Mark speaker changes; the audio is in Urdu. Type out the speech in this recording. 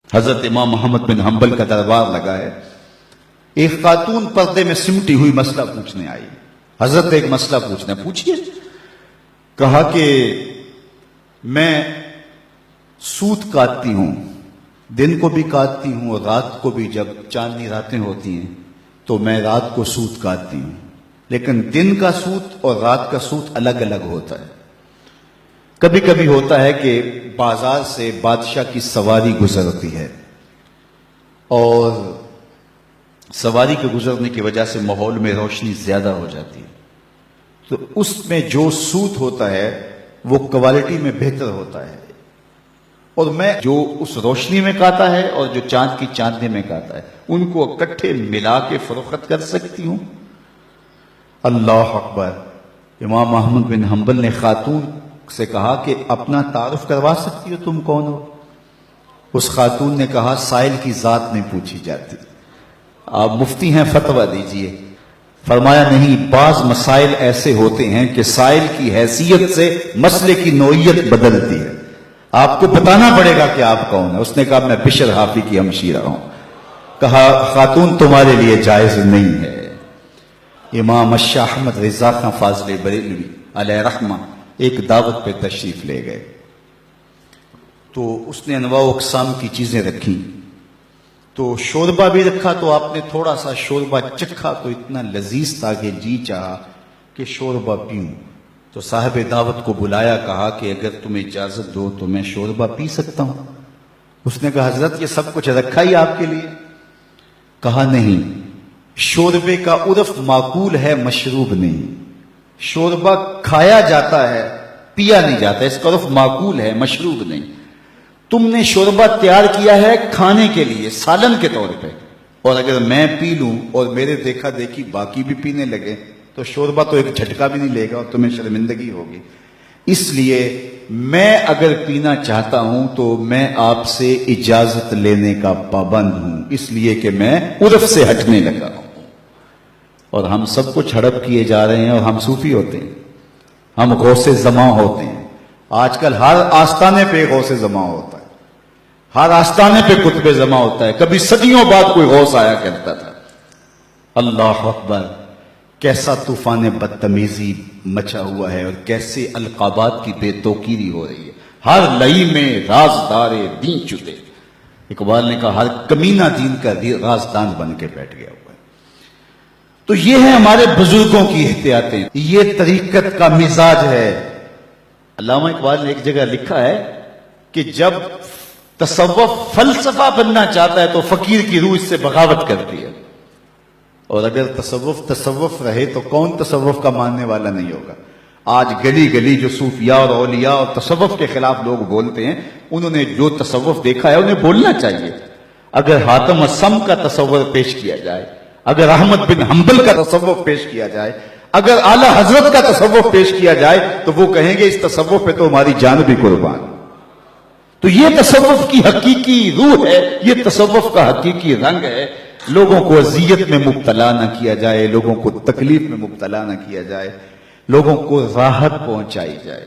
Speaker 1: حضرت امام محمد بن حنبل کا دربار لگا ہے. ایک خاتون پردے میں سمٹی ہوئی مسئلہ پوچھنے آئی. حضرت ایک مسئلہ پوچھیے. کہا کہ میں سوت کاٹتی ہوں، دن کو بھی کاٹتی ہوں اور رات کو بھی. جب چاندنی راتیں ہوتی ہیں تو میں رات کو سوت کاٹتی ہوں، لیکن دن کا سوت اور رات کا سوت الگ الگ ہوتا ہے. کبھی کبھی ہوتا ہے کہ بازار سے بادشاہ کی سواری گزرتی ہے اور سواری کے گزرنے کی وجہ سے ماحول میں روشنی زیادہ ہو جاتی ہے، تو اس میں جو سوت ہوتا ہے وہ کوالٹی میں بہتر ہوتا ہے، اور میں جو اس روشنی میں کاتا ہے اور جو چاند کی چاندنی میں کاتا ہے ان کو اکٹھے ملا کے فروخت کر سکتی ہوں. اللہ اکبر. امام احمد بن حنبل نے خاتون سے کہا کہ اپنا تعارف کروا سکتی ہو، تم کون ہو؟ اس خاتون نے کہا سائل کی ذات نہیں پوچھی جاتی، آپ مفتی ہیں، فتویٰ دیجئے. فرمایا نہیں، بعض مسائل ایسے ہوتے ہیں کہ سائل کی حیثیت سے مسئلے کی نوعیت بدلتی ہے، آپ کو بتانا پڑے گا کہ آپ کون ہیں. اس نے کہا میں بشر حافی کی ہمشیرہ ہوں. کہا خاتون تمہارے لیے جائز نہیں ہے. امام الشاہ احمد رضا خان فاضل بریلوی علیہ رحمہ ایک دعوت پہ تشریف لے گئے تو اس نے انواع و اقسام کی چیزیں رکھی. تو شوربہ بھی رکھا تو آپ نے تھوڑا سا شوربہ چکھا تو اتنا لذیذ تھا کہ جی چاہا کہ شوربہ پیوں. تو صاحب دعوت کو بلایا، کہا کہ اگر تم اجازت دو تو میں شوربہ پی سکتا ہوں. اس نے کہا حضرت یہ سب کچھ رکھا ہی آپ کے لیے. کہا نہیں، شوربے کا عرف معقول ہے، مشروب نہیں. شوربہ کھایا جاتا ہے، پیا نہیں جاتا، اس کا عرف معقول ہے، مشروب نہیں. تم نے شوربہ تیار کیا ہے کھانے کے لیے، سالن کے طور پہ، اور اگر میں پی لوں اور میرے دیکھا دیکھی باقی بھی پینے لگے تو شوربہ تو ایک جھٹکا بھی نہیں لے گا اور تمہیں شرمندگی ہوگی. اس لیے میں اگر پینا چاہتا ہوں تو میں آپ سے اجازت لینے کا پابند ہوں، اس لیے کہ میں عرف سے ہٹنے لگا ہوں. اور ہم سب کچھ ہڑپ کیے جا رہے ہیں اور ہم صوفی ہوتے ہیں، ہم غوث زماں ہوتے ہیں. آج کل ہر آستانے پہ غوث زماں ہوتا ہے، ہر آستانے پہ قطب زماں ہوتا ہے. کبھی صدیوں بعد کوئی غوث آیا کرتا تھا. اللہ اکبر. کیسا طوفان بدتمیزی مچا ہوا ہے اور کیسے القابات کی بے توقیری ہو رہی ہے. ہر لئی میں رازدار دین چھپے. اقبال نے کہا ہر کمینہ دین کا رازدان بن کے بیٹھ گیا ہوا ہے. تو یہ ہے ہمارے بزرگوں کی احتیاطیں، یہ طریقت کا مزاج ہے. علامہ اقبال نے ایک جگہ لکھا ہے کہ جب تصوف فلسفہ بننا چاہتا ہے تو فقیر کی روح اس سے بغاوت کرتی ہے، اور اگر تصوف رہے تو کون تصوف کا ماننے والا نہیں ہوگا. آج گلی گلی جو صوفیاء اور اولیاء اور تصوف کے خلاف لوگ بولتے ہیں، انہوں نے جو تصوف دیکھا ہے انہیں بولنا چاہیے. اگر حاتم الصم کا تصور پیش کیا جائے، اگر احمد بن حنبل کا تصوف پیش کیا جائے، اگر اعلی حضرت کا تصوف پیش کیا جائے تو وہ کہیں گے اس تصوف پہ تو ہماری جان بھی قربان. تو یہ تصوف کی حقیقی روح ہے، یہ تصوف کا حقیقی رنگ ہے. لوگوں کو اذیت میں مبتلا نہ کیا جائے، لوگوں کو تکلیف میں مبتلا نہ کیا جائے، لوگوں کو راحت پہنچائی جائے.